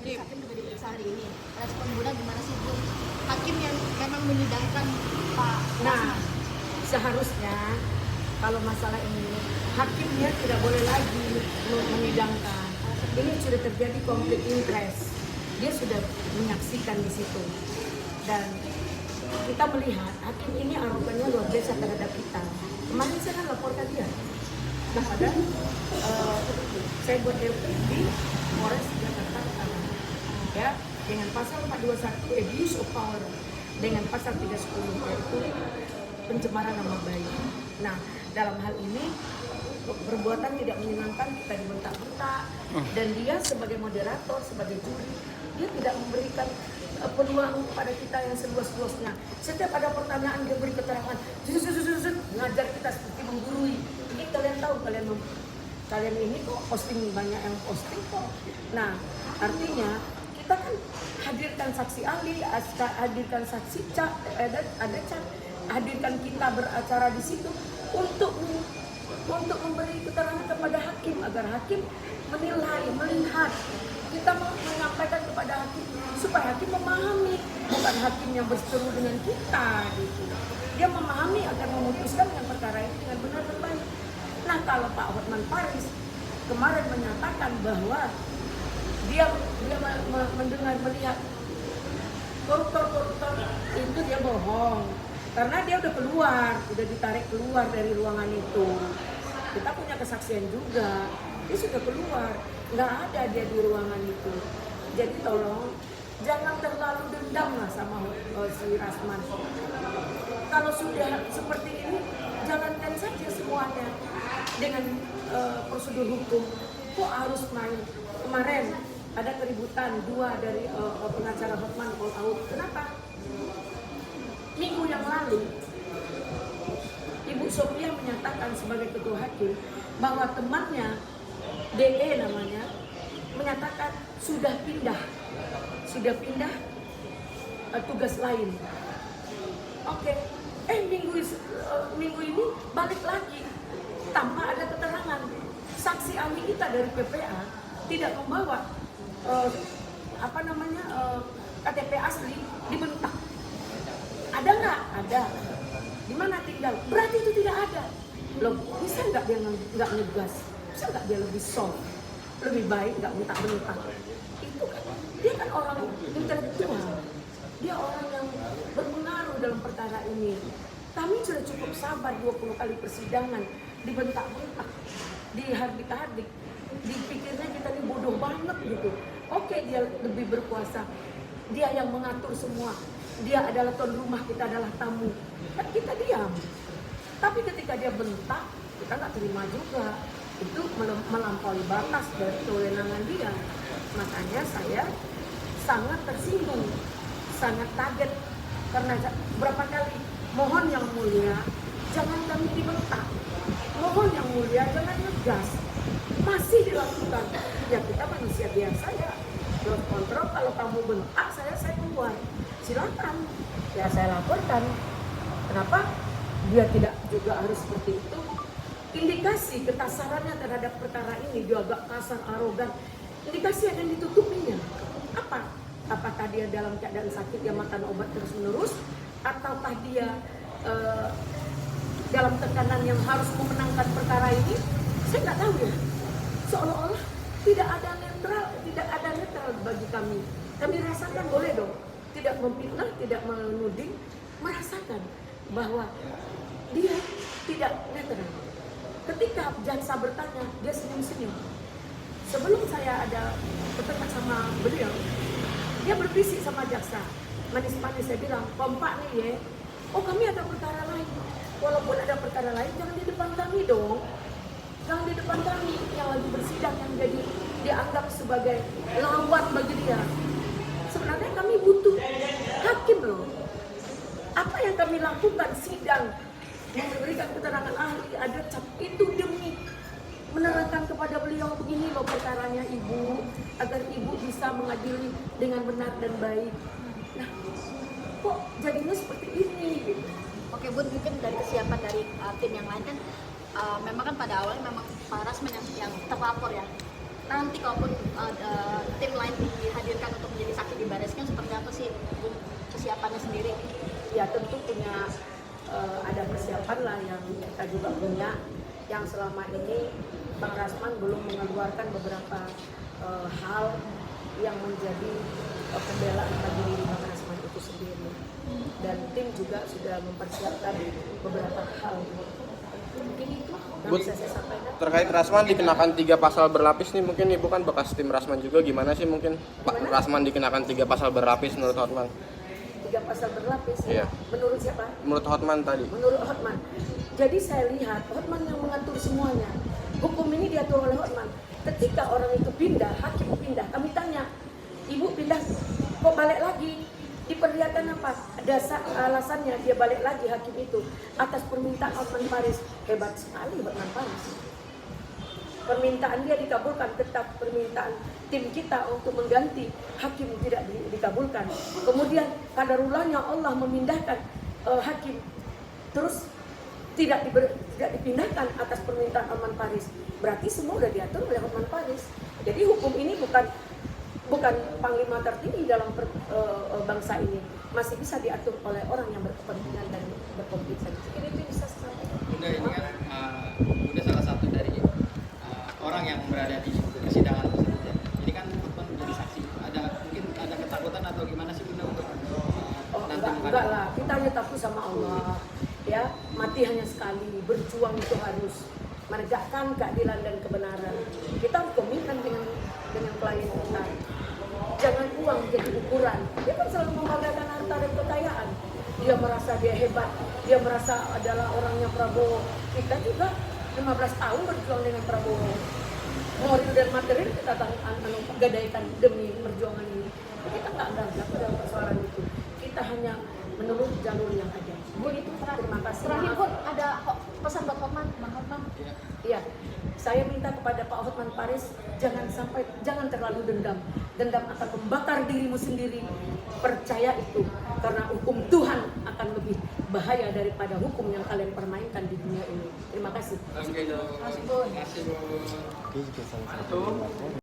majelis hakim juga diperiksa hari ini. Respon Bunda gimana sih Bu? Hakim yang memang menyidangkan Pak Nah, seharusnya kalau masalah ini hakimnya tidak boleh lagi menyidangkan. Ini sudah terjadi konflik interest. Dia sudah menyaksikan di situ. Dan kita melihat hakim ini arogannya luar biasa terhadap kita. Kemarin saya kan laporkan dia. Nah, padahal saya buat LP di Polres Jakarta Utara. Ya, dengan pasal 421 abuse of power, dengan pasal 310 yaitu pencemaran nama baik. Nah, dalam hal ini perbuatan tidak menyenangkan kita dibentak-bentak, dan dia sebagai moderator, sebagai juri, dia tidak memberikan peluang kepada kita yang seluas-luasnya. Setiap ada pertanyaan dia beri keterangan, ngajar kita seperti menggurui. Ini kalian tahu, kalian ini kok posting, banyak yang posting kok. Nah, artinya kita kan hadirkan saksi ahli, hadirkan saksi ada cat, hadirkan kita beracara di situ untuk memberi keterangan kepada hakim agar hakim menilai, melihat. Kita menyampaikan kepada hakim supaya hakim memahami, bukan hakim yang berseteru dengan kita gitu. Dia memahami agar memutuskan yang perkara ini dengan benar dan baik. Nah, kalau Pak Hotman Paris kemarin menyatakan bahwa dia mendengar, melihat koruptor itu, dia bohong karena dia udah ditarik keluar dari ruangan itu. Kita punya kesaksian juga, dia sudah keluar, nggak ada dia di ruangan itu. Jadi tolong jangan terlalu dendam lah sama si Rasman. Kalau sudah seperti ini, jalankan saja semuanya dengan prosedur hukum. Kok harus main? Kemarin ada keributan, dua dari pengacara Hotman all out. Kenapa? Minggu yang lalu Ibu Sophia menyatakan sebagai ketua hakim bahwa temannya DE namanya menyatakan sudah pindah tugas lain. Oke. Minggu ini balik lagi tanpa ada keterangan. Saksi ahli kita dari PPA tidak membawa KTP asli, dibentak. Ada nggak? Ada. Di mana tinggal? Berarti itu tidak ada. Loh, bisa nggak dia nggak ngegas? Bisa nggak dia lebih soft, lebih baik, nggak bentak-bentak? Itu kan, dia kan orang intelektual. Dia orang yang berpengaruh dalam perkara ini. Kami sudah cukup sabar 20 kali persidangan, dibentak-bentak, dihardik-hardik. Dipikirnya kita ini bodoh banget gitu. Oke, dia lebih berkuasa. Dia yang mengatur semua. Dia adalah tuan rumah, kita adalah tamu. Kan kita diam. Tapi ketika dia bentak, kita nggak terima juga. Itu melampaui batas dari kewenangan dia. Makanya saya sangat tersinggung, sangat kaget. Karena berapa kali, mohon yang mulia, jangan kami dibentak. Mohon yang mulia, jangan ngegas. Masih dilakukan. Ya kita manusia biasa ya. Lost control, kalau kamu bentak, saya keluar. Silakan, ya saya laporkan. Kenapa dia tidak juga harus seperti itu? Indikasi kekasarannya terhadap perkara ini, dia agak kasar, arogan. Indikasi ada yang ditutupinya. Apa? Apakah dia dalam keadaan sakit, dia makan obat terus-menerus? Ataukah dia dalam tekanan yang harus memenangkan perkara ini? Saya nggak tahu ya. Seolah-olah tidak ada netral bagi kami. Kami rasakan, boleh dong, tidak memfitnah, tidak menuding, merasakan bahwa dia tidak netral. Ketika jaksa bertanya, dia senyum-senyum. Sebelum saya ada ketemu sama beliau, dia berbisik sama jaksa, manis-manis. Saya bilang, kompak nih ya, oh kami ada perkara lain. Walaupun ada perkara lain, jangan di depan kami dong. Jangan di depan kami yang lagi bersidang, yang jadi dianggap sebagai lawan bagi dia. Sebenarnya kami butuh hakim loh. Apa yang kami lakukan, sidang, memberikan keterangan ahli, ada cap, itu demi menerangkan kepada beliau, begini loh perkaranya ibu, agar ibu bisa mengadili dengan benar dan baik. Nah, kok jadinya seperti ini? Oke Bu, mungkin dari kesiapan dari tim yang lain kan, memang kan pada awalnya memang Pak Rasman yang terlapor ya. Nanti kalaupun tim lain dihadirkan juga banyak yang selama ini Bang Rasman belum mengeluarkan beberapa hal yang menjadi pembelaan bagi diri Bang Rasman itu sendiri, dan tim juga sudah mempersiapkan beberapa hal. Mungkin itu yang bisa saya sampaikan. Terkait Rasman dikenakan 3 pasal berlapis nih, mungkin Ibu kan bekas tim Rasman juga, gimana sih mungkin Pak Rasman dikenakan 3 pasal berlapis menurut Hotman? 3 pasal berlapis. Iya. Menurut siapa? Menurut Hotman tadi. Menurut Hotman. Jadi saya lihat Hotman yang mengatur semuanya. Hukum ini diatur oleh Hotman. Ketika orang itu pindah, hakim pindah, kami tanya, Ibu pindah kok balik lagi? Diperlihatkan apa? Alasannya dia balik lagi hakim itu atas permintaan Hotman Paris. Hebat sekali Hotman Paris. Permintaan dia dikabulkan, tetap permintaan tim kita untuk mengganti hakim tidak dikabulkan. Kemudian kadarulahnya Allah memindahkan hakim, terus tidak dipindahkan atas permintaan Hotman Paris. Berarti semua sudah diatur oleh Hotman Paris. Jadi hukum ini bukan panglima tertinggi dalam bangsa ini, masih bisa diatur oleh orang yang berkepentingan dan berkompeten. Ini itu bisa sampai. Bunda, ini kan Bunda salah satu dari orang yang berada di persidangan tersebut ya. Ini kan Hotman menjadi saksi. Mungkin ada ketakutan atau gimana sih Bunda untuk nanti enggak lah, kita hanya takut sama Allah. Ya, mati hanya sekali, berjuang itu harus menegakkan keadilan dan kebenaran. Kita harus komitmen dengan klien kita. Jangan uang jadi ukuran. Dia kan selalu membanggakan harta dan kekayaan. Dia merasa dia hebat, dia merasa adalah orangnya Prabowo. Kita juga 15 tahun berjuang dengan Prabowo. Moral dan material kita gadaikan demi perjuangan ini. Kita nggak gagap dalam persoalan itu. Kita hanya menurut jalur yang ada. Begitu. Terima kasih. Terakhir pun ada pesan buat Hotman, Bang Hotman. Iya, saya minta kepada Pak Hotman Paris jangan terlalu dendam. Dendam akan membakar dirimu sendiri. Percaya itu, karena hukum Tuhan akan lebih bahaya daripada hukum yang kalian permainkan di dunia ini. Terima kasih. Oke, Masih, Bun. Terima kasih, Bu.